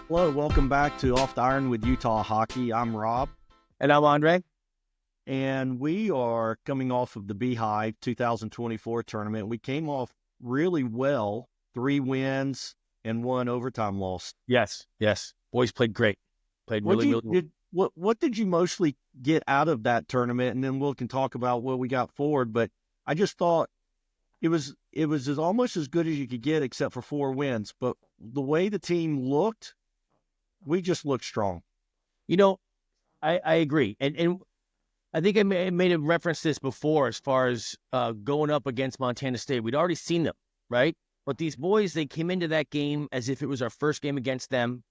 Hello, welcome back to Off the Iron with Utah Hockey. I'm Rob. And I'm Andre. And we are coming off of the Beehive 2024 tournament. We came off really well, 3 wins and 1 overtime loss. Yes. Boys played great. Played really well. What did you mostly get out of that tournament? And then we can talk about what we got forward. But I just thought it was almost as good as you could get, except for 4 wins. But the way the team looked, we just looked strong. I agree. And I think I made a reference to this before as far as going up against Montana State. We'd already seen them, right? But these boys, they came into that game as if it was our first game against them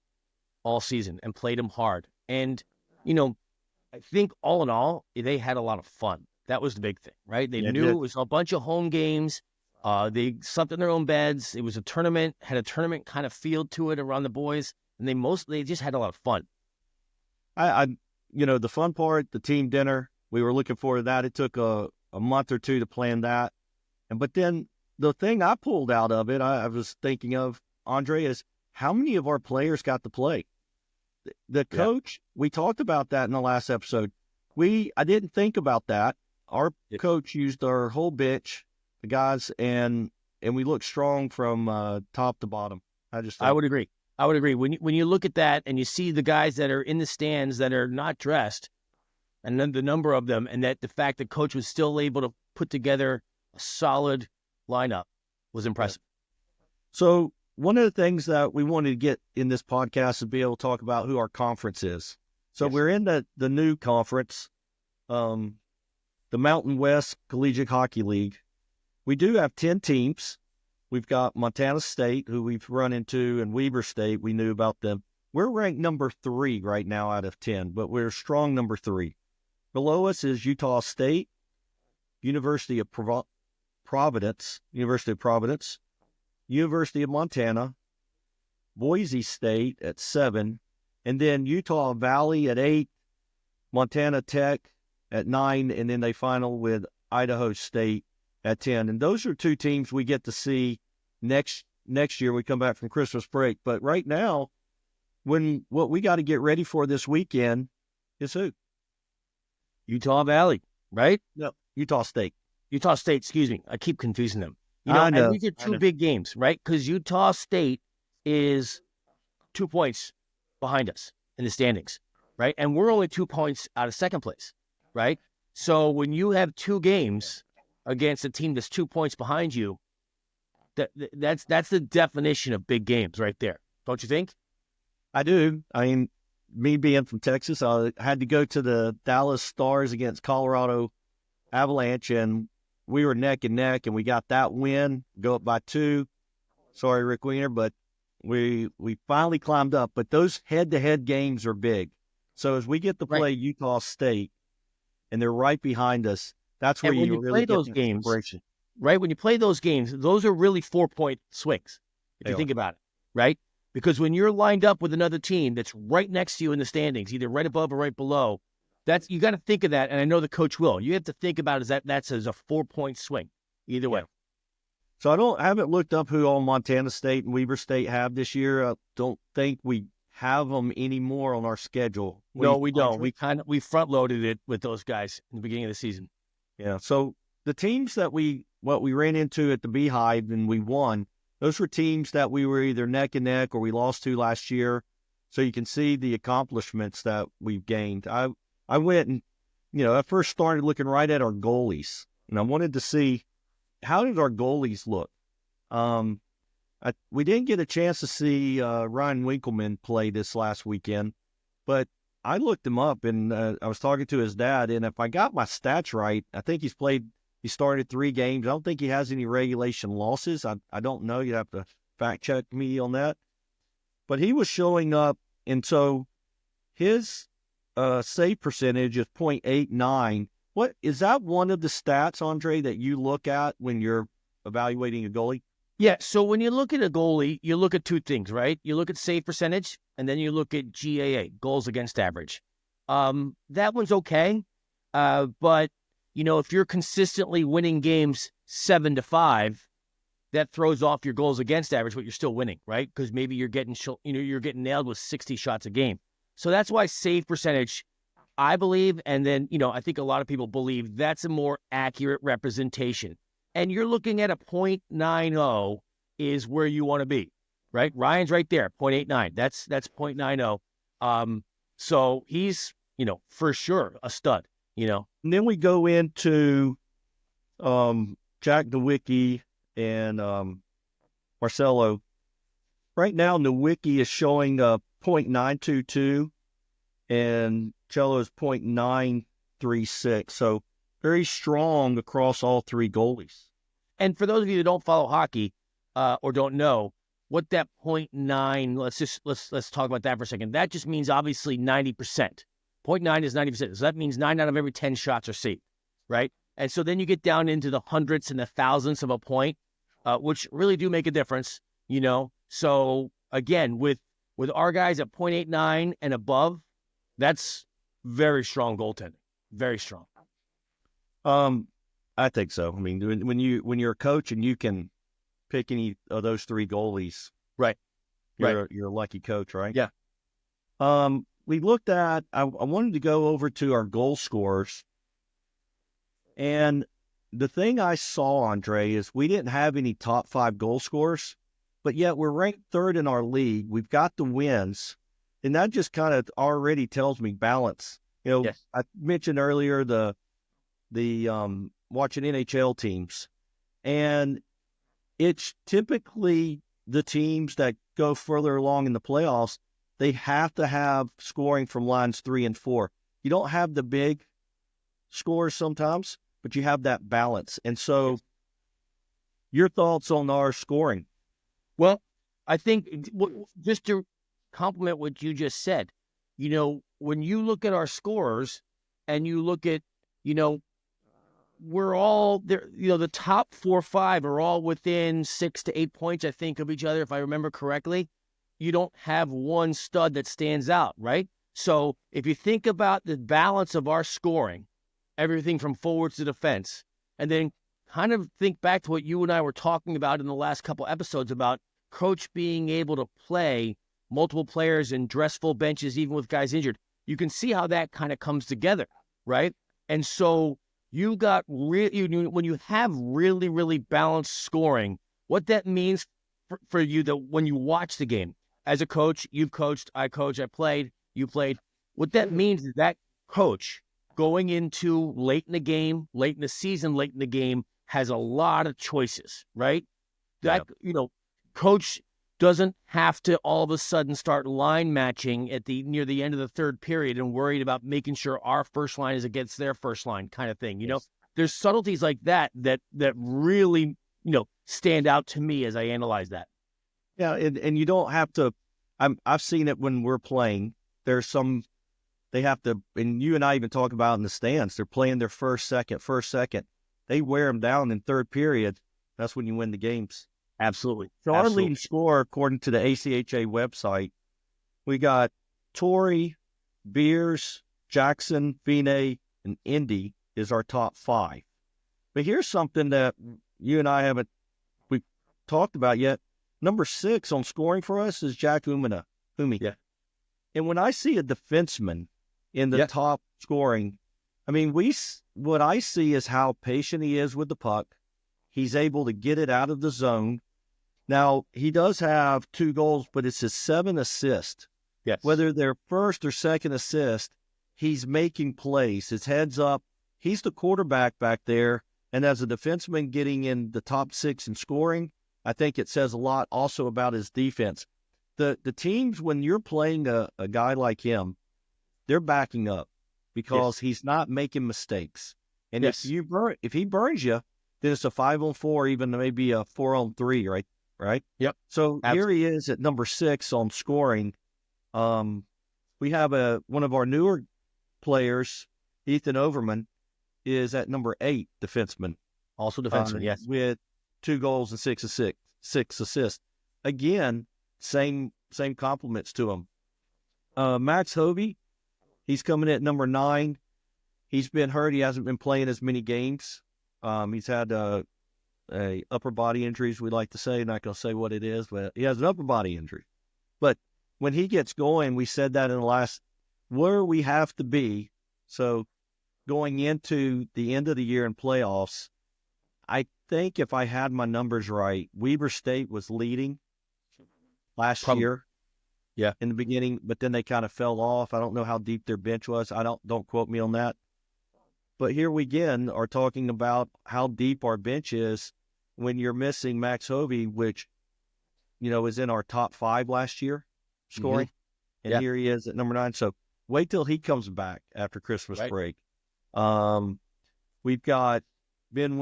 all season and played them hard. And, I think all in all, they had a lot of fun. That was the big thing, right? They knew it was a bunch of home games. They slept in their own beds. It was a tournament, had a tournament kind of feel to it around the boys. And they just had a lot of fun. The fun part, the team dinner, we were looking forward to that. It took a month or 2 to plan that. But then the thing I pulled out of it, I was thinking of, Andre, is how many of our players got to play? The coach, we talked about that in the last episode. I didn't think about that. Our coach used our whole bench, the guys, and we looked strong from top to bottom. I would agree. When you look at that and you see the guys that are in the stands that are not dressed, and then the number of them, and that the fact that coach was still able to put together a solid lineup was impressive. So one of the things that we wanted to get in this podcast is be able to talk about who our conference is. So we're in the new conference, the Mountain West Collegiate Hockey League. We do have 10 teams. We've got Montana State, who we've run into, and Weber State. We knew about them. We're ranked number 3 right now out of 10, but we're strong number 3. Below us is Utah State, University of Providence, University of Montana, Boise State at 7, and then Utah Valley at 8, Montana Tech at 9, and then they final with Idaho State at 10. And those are 2 teams we get to see next year. We come back from Christmas break. But right now, what we got to get ready for this weekend is who? Utah Valley, right? No, Utah State. Utah State, excuse me. I keep confusing them. I know. And these are 2 big games, right? Because Utah State is 2 points behind us in the standings, right? And we're only 2 points out of second place, right? So when you have 2 games against a team that's 2 points behind you, that's the definition of big games right there. Don't you think? I do. I mean, me being from Texas, I had to go to the Dallas Stars against Colorado Avalanche, and we were neck and neck, and we got that win, go up by 2. Sorry, Rick Wiener, but we finally climbed up. But those head-to-head games are big. So as we get to play Utah State, and they're right behind us, that's where you really play those games, right? When you play those games, those are really 4-point swings, if you think about it, right? Because when you're lined up with another team that's right next to you in the standings, either right above or right below, you got to think of that. And I know the coach will. You have to think about that's as a 4-point swing, either way. So I haven't looked up who all Montana State and Weber State have this year. I don't think we have them anymore on our schedule. No, we don't. We front loaded it with those guys in the beginning of the season. Yeah. So the teams that we ran into at the Beehive and we won, those were teams that we were either neck and neck or we lost to last year. So you can see the accomplishments that we've gained. I went and, I first started looking right at our goalies, and I wanted to see how did our goalies look. We didn't get a chance to see Ryan Winkleman play this last weekend, but I looked him up, and I was talking to his dad, and if I got my stats right, I think he started 3 games. I don't think he has any regulation losses. I don't know. You'd have to fact check me on that. But he was showing up, and so his save percentage is .89. What is that one of the stats, Andre, that you look at when you're evaluating a goalie? Yeah, so when you look at a goalie, you look at 2 things, right? You look at save percentage, and then you look at GAA, goals against average. That one's okay, but if you're consistently winning games 7-5, that throws off your goals against average, but you're still winning, right? Because maybe you're getting nailed with 60 shots a game. So that's why save percentage, I believe, and then, I think a lot of people believe that's a more accurate representation. And you're looking at a .90 is where you want to be, right? Ryan's right there, .89. That's .90. So he's, for sure a stud, And then we go into Jack Nowicki and Marcelo. Right now, Nowicki is showing .922 and Cello is .936. So very strong across all three goalies. And for those of you that don't follow hockey or don't know what that .9, let's talk about that for a second. That just means obviously 90%. .9 is 90%. So that means 9 out of every 10 shots are saved, right? And so then you get down into the hundredths and the thousandths of a point, which really do make a difference, So again, with our guys at .89 and above, that's very strong goaltending. Very strong. I think so. I mean, when you're a coach and you can pick any of those three goalies, right? You're a lucky coach, right? Yeah. We looked at. I wanted to go over to our goal scorers, and the thing I saw, Andre, is we didn't have any top 5 goal scorers, but yet we're ranked 3rd in our league. We've got the wins, and that just kind of already tells me balance. Yes. I mentioned earlier the watching NHL teams, and it's typically the teams that go further along in the playoffs. They have to have scoring from lines 3 and 4. You don't have the big scores sometimes, but you have that balance. And so your thoughts on our scoring? Well, I think just to complement what you just said, when you look at our scorers and you look at, we're all there, the top 4 or 5 are all within 6 to 8 points, I think, of each other, if I remember correctly. You don't have one stud that stands out, right? So if you think about the balance of our scoring, everything from forwards to defense, and then kind of think back to what you and I were talking about in the last couple episodes about coach being able to play multiple players and dress full benches, even with guys injured, you can see how that kind of comes together, right? And so you got when you have really, really balanced scoring, what that means for you that when you watch the game, as a coach, you've coached, I coached, I played, you played. What that means is that coach going into late in the game, late in the season, late in the game, has a lot of choices, right? That, coach doesn't have to all of a sudden start line matching at near the end of the third period and worried about making sure our first line is against their first line kind of thing. Yes. There's subtleties like that really, stand out to me as I analyze that. Yeah, and you don't have to. I've seen it when we're playing. There's some they have to, and you and I even talk about in the stands. They're playing their first, second. They wear them down in third period. That's when you win the games. Absolutely. So our leading scorer, according to the ACHA website, we got Torrey, Beers, Jackson, Fine, and Indy is our top 5. But here's something that you and I haven't talked about yet. Number 6 on scoring for us is Jack Humi. Yeah. And when I see a defenseman in the top scoring, I mean, what I see is how patient he is with the puck. He's able to get it out of the zone. Now, he does have 2 goals, but it's his 7 assists. Yes. Whether they're first or second assist, he's making plays. His head's up. He's the quarterback back there. And as a defenseman getting in the top 6 in scoring, I think it says a lot also about his defense. The teams, when you're playing a guy like him, they're backing up because he's not making mistakes. And if he burns you, then it's a 5-on-4, even maybe a 4-on-3, right? Yep. So Here he is at number 6 on scoring. We have one of our newer players, Ethan Overman, is at number 8 defenseman. Also defenseman, yes. With 2 goals and 6 assists. Again, same compliments to him. Max Hovey, he's coming in at number 9. He's been hurt. He hasn't been playing as many games. He's had a upper body injury, as we like to say. Not going to say what it is, but he has an upper body injury. But when he gets going, we said that in the last, where we have to be. So going into the end of the year in playoffs, I think if I had my numbers right, Weber State was leading last year. Yeah. In the beginning, but then they kind of fell off. I don't know how deep their bench was. Don't quote me on that. But here we again are talking about how deep our bench is when you're missing Max Hovey, which, is in our top 5 last year scoring. Mm-hmm. And here he is at number 9. So wait till he comes back after Christmas break. We've got Ben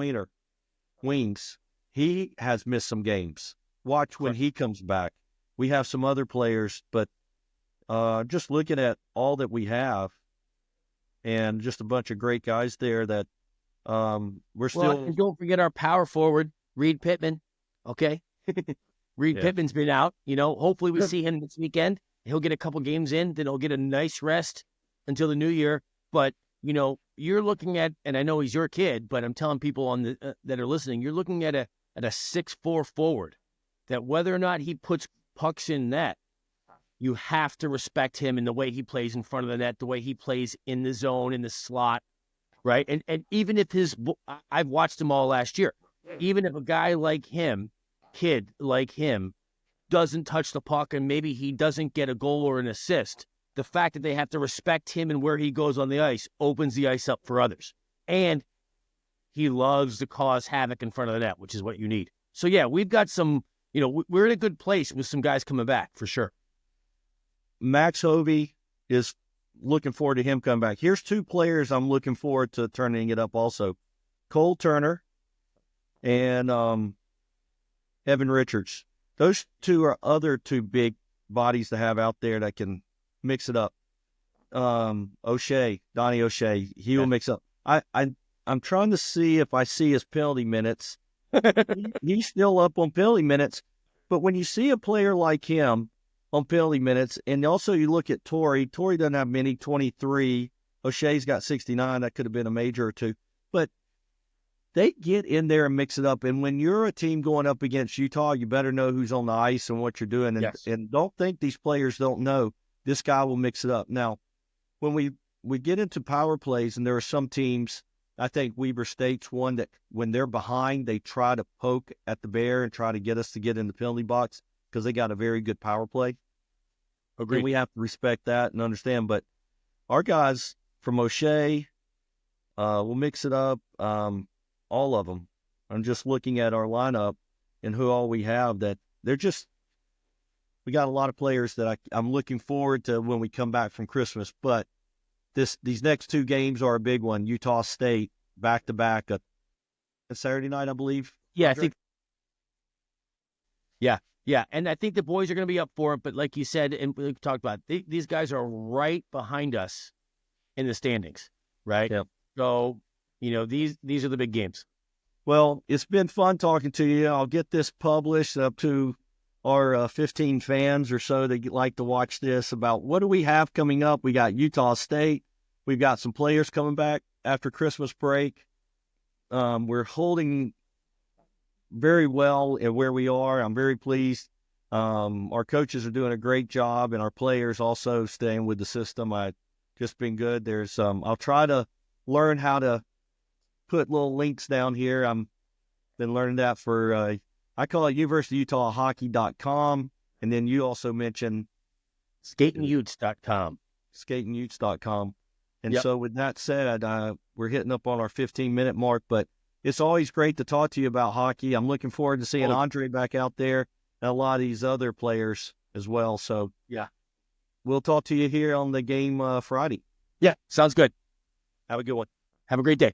Wings. He has missed some games. Watch when he comes back. We have some other players, but just looking at all that we have and just a bunch of great guys there that we're still... Well, and don't forget our power forward, Reed Pittman, okay? Reed Pittman's been out. Hopefully we see him this weekend. He'll get a couple games in, then he'll get a nice rest until the new year. But, you're looking at, and I know he's your kid, but I'm telling people on the that are listening, you're looking at a 6'4" forward that whether or not he puts pucks in net, you have to respect him in the way he plays in front of the net, the way he plays in the zone, in the slot, right? And even if I've watched him all last year, even if a guy like him, kid like him, doesn't touch the puck and maybe he doesn't get a goal or an assist, the fact that they have to respect him and where he goes on the ice opens the ice up for others. And he loves to cause havoc in front of the net, which is what you need. So yeah, we've got some... we're in a good place with some guys coming back, for sure. Max Hovey is looking forward to him coming back. Here's 2 players I'm looking forward to turning it up also. Cole Turner and Evan Richards. Those 2 are other 2 big bodies to have out there that can mix it up. Donnie O'Shea, he will mix up. I'm trying to see if I see his penalty minutes. He's still up on penalty minutes, but when you see a player like him on penalty minutes, and also you look at Torrey doesn't have many, 23. O'Shea's got 69. That could have been a major or 2, but they get in there and mix it up. And when you're a team going up against Utah, you better know who's on the ice and what you're doing. And don't think these players don't know this guy will mix it up. Now, when we get into power plays, and there are some teams, I think Weber State's one that when they're behind, they try to poke at the bear and try to get us to get in the penalty box because they got a very good power play. Agreed. And we have to respect that and understand. But our guys from O'Shea will mix it up, all of them. I'm just looking at our lineup and who all we have that they're just – we got a lot of players that I'm looking forward to when we come back from Christmas. But these next 2 games are a big one. Utah State back-to-back Saturday night, I believe. Yeah, I think. Yeah, and I think the boys are going to be up for it. But like you said, and we talked about, these guys are right behind us in the standings, right? Yeah. So, these are the big games. Well, it's been fun talking to you. I'll get this published up to our 15 fans or so that like to watch this about what do we have coming up. We got Utah State. We've got some players coming back after Christmas break. We're holding very well at where we are. I'm very pleased. Our coaches are doing a great job, and our players also staying with the system. Just been good. There's I'll try to learn how to put little links down here. I'm been learning that for I call it UniversityUtahHockey.com, and then you also mentioned SkatingUtes.com. SkatingUtes.com. And so with that said, we're hitting up on our 15-minute mark, but it's always great to talk to you about hockey. I'm looking forward to seeing Andre back out there and a lot of these other players as well. So, we'll talk to you here on the game Friday. Yeah, sounds good. Have a good one. Have a great day.